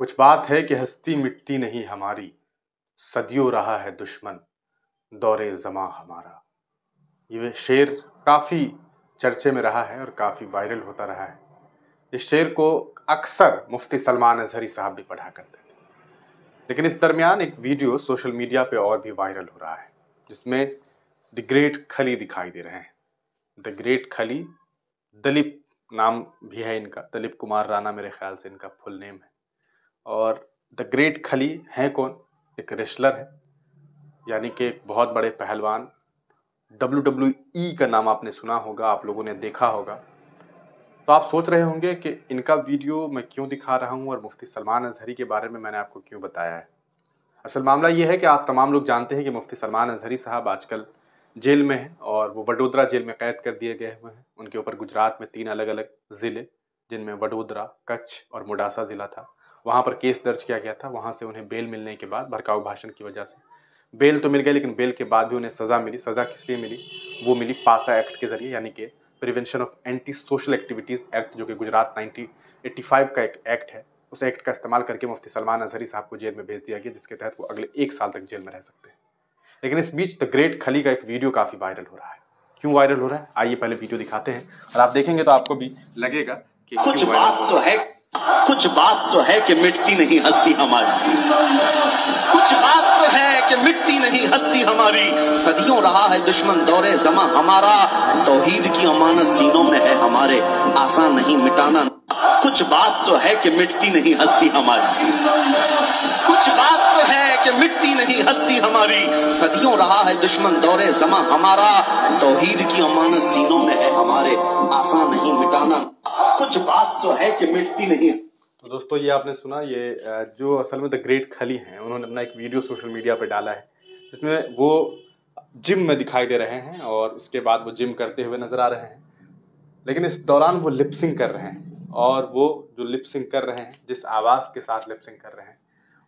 कुछ बात है कि हस्ती मिटती नहीं हमारी, सदियों रहा है दुश्मन दौरे ज़मां हमारा। ये शेर काफ़ी चर्चे में रहा है और काफ़ी वायरल होता रहा है। इस शेर को अक्सर मुफ्ती सलमान अज़हरी साहब भी पढ़ा करते थे। लेकिन इस दरमियान एक वीडियो सोशल मीडिया पे और भी वायरल हो रहा है, जिसमें द ग्रेट खली दिखाई दे रहे हैं। द ग्रेट खली, दलीप नाम भी है इनका, दलीप कुमार राणा मेरे ख्याल से इनका फुल नेम है। और द ग्रेट खली हैं कौन? एक रेसलर है, यानी कि एक बहुत बड़े पहलवान। WWE का नाम आपने सुना होगा, आप लोगों ने देखा होगा। तो आप सोच रहे होंगे कि इनका वीडियो मैं क्यों दिखा रहा हूं और मुफ्ती सलमान अज़हरी के बारे में मैंने आपको क्यों बताया है। असल मामला ये है कि आप तमाम लोग जानते हैं कि मुफ्ती सलमान अज़हरी साहब आजकल जेल में हैं और वो वडोदरा जेल में कैद कर दिए गए हुए हैं। उनके ऊपर गुजरात में 3 अलग अलग ज़िले, जिनमें वडोदरा, कच्छ और मोडासा ज़िला था, वहाँ पर केस दर्ज किया गया था। वहाँ से उन्हें बेल मिलने के बाद भड़काऊ भाषण की वजह से बेल तो मिल गई, लेकिन बेल के बाद भी उन्हें सज़ा मिली। सज़ा किस लिए मिली? वो मिली पासा एक्ट के ज़रिए, यानी कि prevention of anti social activities act, जो कि गुजरात 1985 का एक एक्ट है। उस एक्ट का इस्तेमाल करके मुफ्ती सलमान अज़हरी साहब को जेल में भेज दिया गया, जिसके तहत वो अगले 1 साल तक जेल में रह सकते हैं। लेकिन इस बीच द ग्रेट खली का एक वीडियो काफ़ी वायरल हो रहा है। क्यों वायरल हो रहा है? आइए पहले वीडियो दिखाते हैं और आप देखेंगे तो आपको भी लगेगा कि कुछ बात तो है कि मिटती नहीं हस्ती हमारी। कुछ बात तो है कि मिटती नहीं हस्ती हमारी, सदियों रहा है दुश्मन दौरे ज़मां हमारा। तौहीद की अमानत सीनों में है हमारे, आसान नहीं मिटाना। कुछ बात तो है कि मिटती नहीं हस्ती हमारी। कुछ बात तो है कि मिटती नहीं हस्ती हमारी, सदियों रहा है दुश्मन दौरे ज़मां हमारा। तौहीद की अमानत सीनों में है हमारे, आसान नहीं मिटाना। कुछ बात तो है कि मिटती नहीं। तो दोस्तों, ये आपने सुना, ये जो असल में द ग्रेट खली हैं, उन्होंने अपना एक वीडियो सोशल मीडिया पे डाला है, जिसमें वो जिम में दिखाई दे रहे हैं और उसके बाद वो जिम करते हुए नजर आ रहे हैं। लेकिन इस दौरान वो लिपसिंग कर रहे हैं और वो जो लिपसिंग कर रहे हैं, जिस आवाज़ के साथ लिपसिंग कर रहे हैं,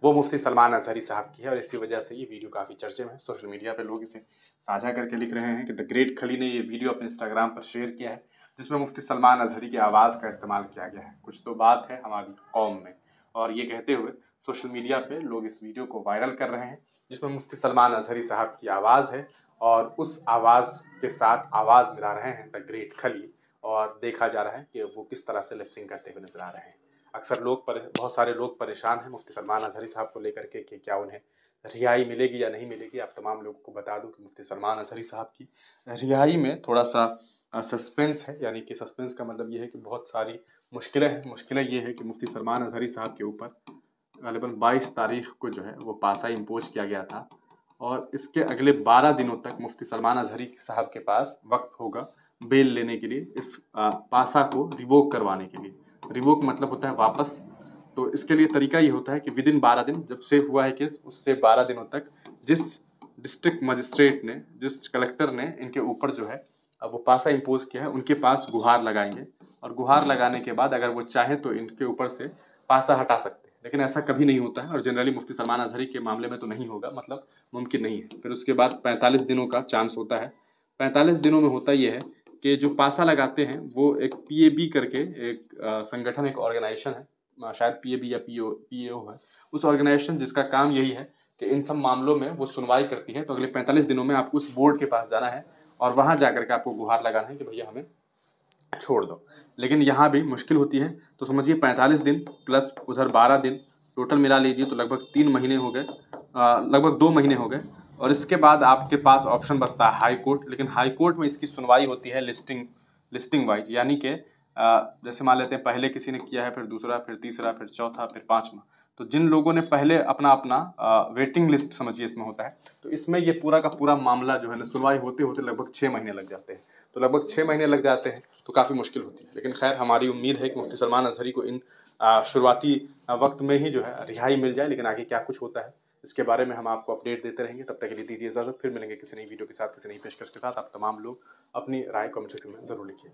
वो मुफ्ती सलमान अज़हरी साहब की है। और इसी वजह से ये वीडियो काफ़ी चर्चे में है। सोशल मीडिया पे लोग इसे साझा करके लिख रहे हैं कि द ग्रेट खली ने ये वीडियो अपने इंस्टाग्राम पर शेयर किया है, जिसमें मुफ्ती सलमान अज़हरी की आवाज़ का इस्तेमाल किया गया है। कुछ तो बात है हमारी कौम में। और ये कहते हुए सोशल मीडिया पे लोग इस वीडियो को वायरल कर रहे हैं, जिसमें मुफ्ती सलमान अज़हरी साहब की आवाज़ है और उस आवाज़ के साथ आवाज़ मिला रहे हैं द ग्रेट खली। और देखा जा रहा है कि वो किस तरह से लिपसिंग करते हुए नजर आ रहे हैं। अक्सर बहुत सारे लोग परेशान हैं मुफ्ती सलमान अज़हरी साहब को लेकर के कि क्या उन्हें रिहाई मिलेगी या नहीं मिलेगी। आप तमाम लोगों को बता दूं कि मुफ्ती सलमान अज़हरी साहब की रिहाई में थोड़ा सा सस्पेंस है, यानी कि सस्पेंस का मतलब ये है कि बहुत सारी मुश्किलें हैं। मुश्किलें ये है कि मुफ्ती सलमान अज़हरी साहब के ऊपर ग़ालिबन 22 तारीख को जो है वो पासा इम्पोज किया गया था और इसके अगले 12 दिनों तक मुफ्ती सलमान अज़हरी साहब के पास वक्त होगा बेल लेने के लिए, इस पासा को रिवोक करवाने के लिए। रिवोक मतलब होता है वापस। तो इसके लिए तरीका ये होता है कि विदिन 12 दिन, जब से हुआ है केस उससे 12 दिनों तक जिस डिस्ट्रिक्ट मजिस्ट्रेट ने, जिस कलेक्टर ने इनके ऊपर जो है वो पासा इम्पोज किया है, उनके पास गुहार लगाएंगे और गुहार लगाने के बाद अगर वो चाहें तो इनके ऊपर से पासा हटा सकते हैं। लेकिन ऐसा कभी नहीं होता है और जनरली मुफ्ती सलमान अज़हरी के मामले में तो नहीं होगा, मतलब मुमकिन नहीं है। फिर उसके बाद 45 दिनों का चांस होता है। 45 दिनों में होता ये है कि जो पासा लगाते हैं वो एक PAB करके एक संगठन, एक ऑर्गेनाइजेशन है, शायद PAB या PAO है, उस ऑर्गेनाइजेशन जिसका काम यही है कि इन सब मामलों में वो सुनवाई करती है। तो अगले 45 दिनों में आपको उस बोर्ड के पास जाना है और वहाँ जाकर के आपको गुहार लगाना है कि भैया हमें छोड़ दो। लेकिन यहाँ भी मुश्किल होती है। तो समझिए 45 दिन प्लस उधर 12 दिन, टोटल मिला लीजिए तो लगभग 3 महीने हो गए, लगभग 2 महीने हो गए। और इसके बाद आपके पास ऑप्शन बचता है हाई कोर्ट। लेकिन हाई कोर्ट में इसकी सुनवाई होती है लिस्टिंग वाइज, यानी कि जैसे मान लेते हैं पहले किसी ने किया है, फिर दूसरा, फिर तीसरा, फिर चौथा, फिर पाँचवा। तो जिन लोगों ने पहले अपना अपना वेटिंग लिस्ट समझिए इसमें होता है, तो इसमें ये पूरा का पूरा मामला जो है ना, सुनवाई होते होते लगभग 6 महीने लग जाते हैं। तो लगभग 6 महीने लग जाते हैं तो काफ़ी मुश्किल होती है। लेकिन खैर हमारी उम्मीद है कि मुफ्ती सलमान अज़हरी को इन शुरुआती वक्त में ही जो है रिहाई मिल जाए। लेकिन आगे क्या कुछ होता है इसके बारे में हम आपको अपडेट देते रहेंगे। तब तक के लिए दीजिए इजाज़त। फिर मिलेंगे किसी नई वीडियो के साथ, किसी नई पेशकश के साथ। आप तमाम लोग अपनी राय कमेंट सेक्शन में ज़रूर लिखिए।